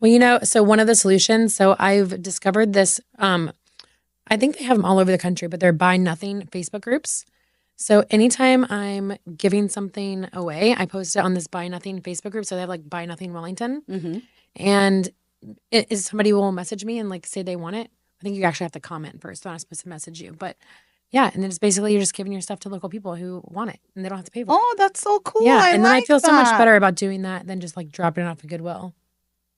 Well, so one of the solutions, so I've discovered this, I think they have them all over the country, but they're buy nothing Facebook groups. So anytime I'm giving something away, I post it on this buy nothing Facebook group. So they have like buy nothing Wellington. Mm-hmm. And somebody will message me and like say they want it. I think you actually have to comment first. They're not supposed to message you. But yeah, and then it's basically you're just giving your stuff to local people who want it and they don't have to pay for it. Oh, that's so cool. Yeah, and then I like feel so much that. better about doing that than just like dropping it off at Goodwill.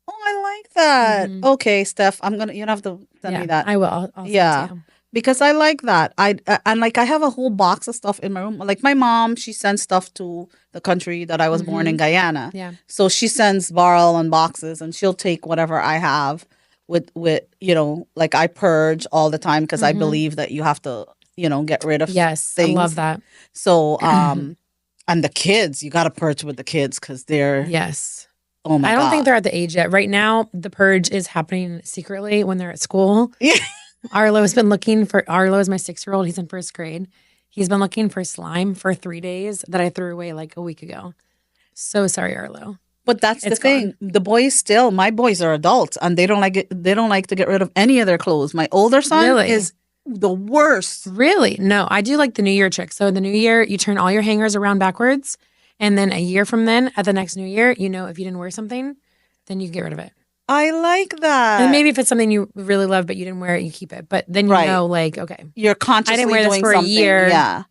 Oh, I like that. Mhm. Okay, Steph, you don't have to send me that. I will. I'll send it Yeah. to you. Because I like that. And like I have a whole box of stuff in my room. Like my mom, she sends stuff to the country that I was born in, Guyana. Yeah. So she sends barrel and boxes, and she'll take whatever I have with like I purge all the time because I believe that you have to get rid of Yes, things. I love that. So and the kids, you got to purge with the kids because they're Yes. oh my I don't God. think they're at the age yet. Right now, the purge is happening secretly when they're at school. Yeah. Arlo is my 6-year-old. He's in first grade. He's been looking for slime for 3 days that I threw away like a week ago. So sorry, Arlo. But that's the It's thing. The boys my boys are adults and they don't like it. They don't like to get rid of any of their clothes. My older son Really? is the worst. Really? No, I do like the New Year trick. So the New Year, you turn all your hangers around backwards. And then a year from then, at the next New Year, if you didn't wear something, then you get rid of it. I like that. And maybe if it's something you really love, but you didn't wear it, you keep it. But then you know, like, okay. You're consciously I didn't wear this doing for something. a year. Yeah.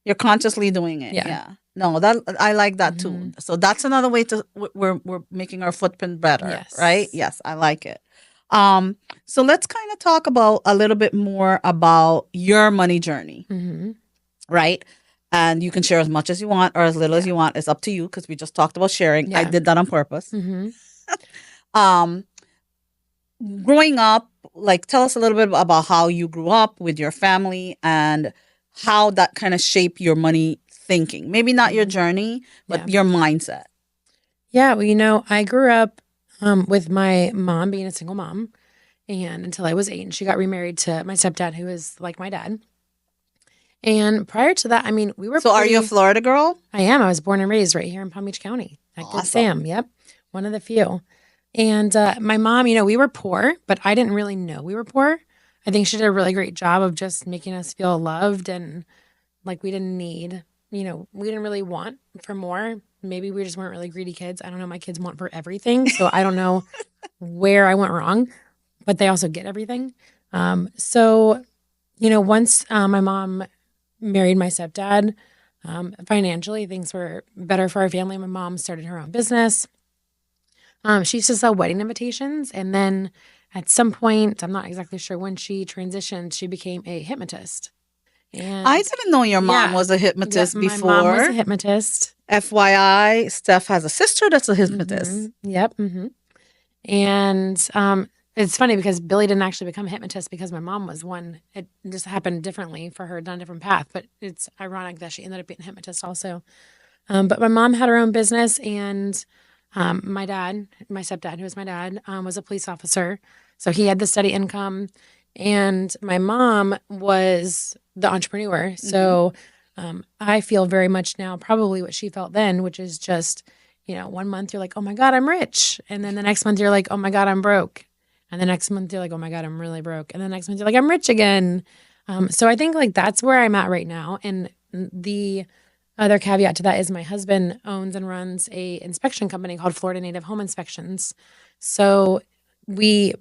You're consciously doing it. Yeah. Yeah. No, I like that too. So that's another way to we're making our footprint better. Yes. Right? Yes, I like it. So let's kind of talk about a little bit more about your money journey. Mm-hmm. Right? And you can share as much as you want or as little as you want. It's up to you because we just talked about sharing. Yeah. I did that on purpose. Mm-hmm. Growing up, like tell us a little bit about how you grew up with your family and how that kind of shaped your money thinking. Maybe not your journey, but your mindset. Yeah, well, I grew up with my mom being a single mom, and until I was 8, and she got remarried to my stepdad, who is like my dad. And prior to that, we were. So, are you a Florida girl? I am. I was born and raised right here in Palm Beach County at Good Sam. Yep, one of the few. And my mom, we were poor, but I didn't really know we were poor. I think she did a really great job of just making us feel loved and like we didn't need, we didn't really want for more. Maybe we just weren't really greedy kids. I don't know. My kids want for everything. So I don't know where I went wrong, but they also get everything. So, once my mom married my stepdad, financially things were better for our family. My mom started her own business. She used to sell wedding invitations. And then at some point, I'm not exactly sure when she transitioned, she became a hypnotist. And I didn't know your mom was a hypnotist before. My mom was a hypnotist. FYI, Steph has a sister that's a hypnotist. Mm-hmm. Yep. Mm-hmm. And it's funny because Billy didn't actually become a hypnotist because my mom was one. It just happened differently for her, down a different path. But it's ironic that she ended up being a hypnotist also. But my mom had her own business, and my stepdad, who was my dad, was a police officer. So he had the steady income. And my mom was the entrepreneur. So I feel very much now probably what she felt then, which is just, 1 month you're like, oh my God, I'm rich. And then the next month you're like, oh my God, I'm broke. And the next month you're like, oh my God, I'm really broke. And the next month you're like, I'm rich again. So I think like that's where I'm at right now. And the other caveat to that is my husband owns and runs a inspection company called Florida Native Home Inspections. So we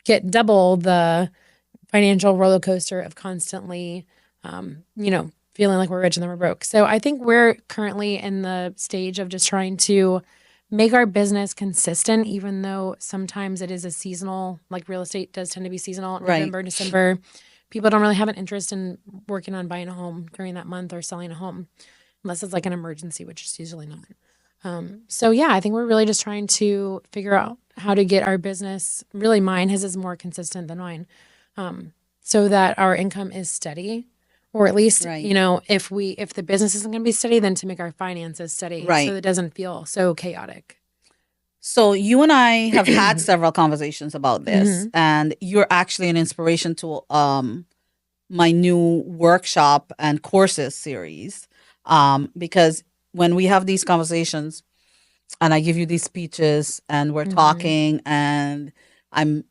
get double the financial roller coaster of constantly, feeling like we're rich and then we're broke. So I think we're currently in the stage of just trying to make our business consistent, even though sometimes it is a seasonal, like real estate does tend to be seasonal. Right. November, December, people don't really have an interest in working on buying a home during that month or selling a home, unless it's like an emergency, which is usually not. So yeah, I think we're really just trying to figure out how to get our business, really mine, his is more consistent than mine, so that our income is steady, or at least, if the business isn't going to be steady, then to make our finances steady, so that it doesn't feel so chaotic. So you and I have had several conversations about this, and you're actually an inspiration to my new workshop and courses series, because when we have these conversations, and I give you these speeches and we're Mhm. talking and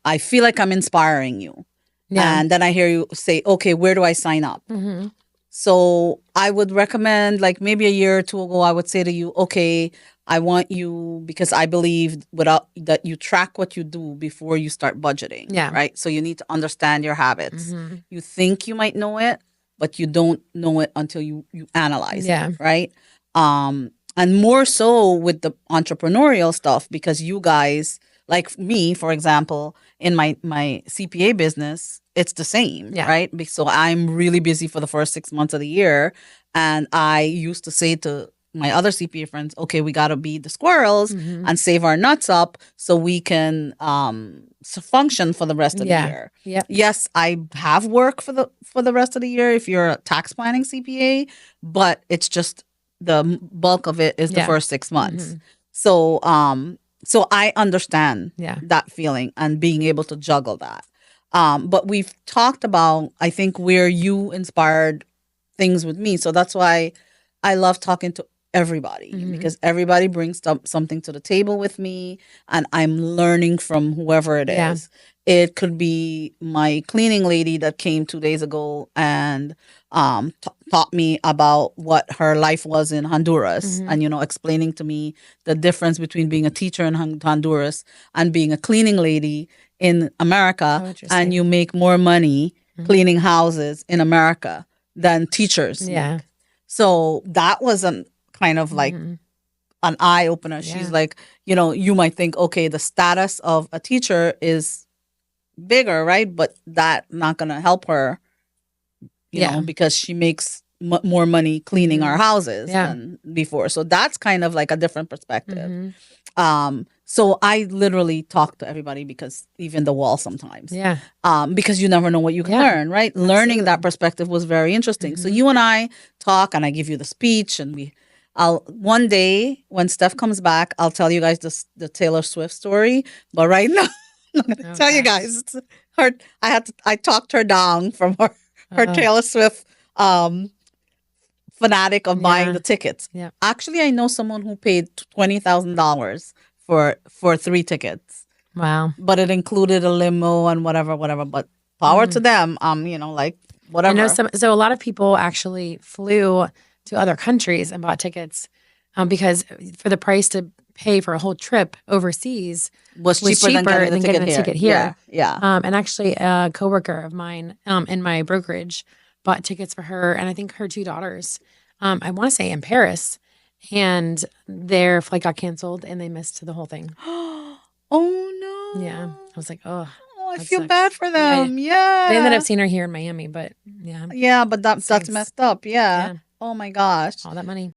I feel like I'm inspiring you. Yeah. And then I hear you say, okay, where do I sign up? Mm-hmm. So I would recommend, like maybe a year or two ago, I would say to you, okay, I want you, because I believe without that you track what you do before you start budgeting. Yeah. Right. So you need to understand your habits. Mm-hmm. You think you might know it, but you don't know it until you analyze Yeah. it. Right. And more so with the entrepreneurial stuff, because you guys, like me, for example, in my CPA business, it's the same, Yeah. right? So I'm really busy for the first 6 months of the year. And I used to say to my other CPA friends, okay, we got to be the squirrels Mm-hmm. and save our nuts up so we can function for the rest of the Yeah. year. Yep. Yes, I have work for the rest of the year if you're a tax planning CPA, but it's just the bulk of it is the Yeah. first 6 months. Mm-hmm. So I understand Yeah. that feeling and being able to juggle that. But we've talked about, I think, where you inspired things with me. So that's why I love talking to everybody, Mhm. because everybody brings something to the table with me, and I'm learning from whoever it Yeah. is. It could be my cleaning lady that came 2 days ago and taught me about what her life was in Honduras, Mhm. and explaining to me the difference between being a teacher in Honduras and being a cleaning lady in America. Oh, And interesting. you make more money Mhm. cleaning houses in America than teachers Yeah. make. So that was kind of like Mhm. an eye opener. Yeah. She's like, you might think, okay, the status of a teacher is bigger, right? But that not gonna help her, Yeah. because she makes more money cleaning Mhm. our houses Yeah. than before. So that's kind of like a different perspective. Mhm. So I literally talk to everybody, because even the wall sometimes. Yeah. Because you never know what you can Yeah. learn, right? Learning that Absolutely. perspective was very interesting. So Mhm. you and I talk, and I give you the speech, and I'll one day when Steph comes back, I'll tell you guys the Taylor Swift story. But right now, I'm not gonna Oh tell you gosh. guys. I talked her down from her Uh, Taylor Swift fanatic of buying yeah. the tickets. Yeah. Actually, I know someone who paid $20,000 for 3 tickets, Wow. but it included a limo and whatever, whatever. But power to Mhm. them. Like I whatever. know so a lot of people actually flew to other countries and bought tickets because for the price to pay for a whole trip overseas was was cheaper than getting the than getting a ticket ticket here. here. Yeah. And actually, a coworker of mine in my brokerage bought tickets for her and I think her two daughters. I want to say in Paris, and their flight got canceled and they missed the whole thing. Oh no. Yeah, I was like, oh, Oh, I that feel bad sucks. for Yeah, them. I ended Yeah. up seeing her here in Miami, but yeah, Yeah, but that's stinks. messed up. Yeah. Yeah, Oh my gosh. all that money.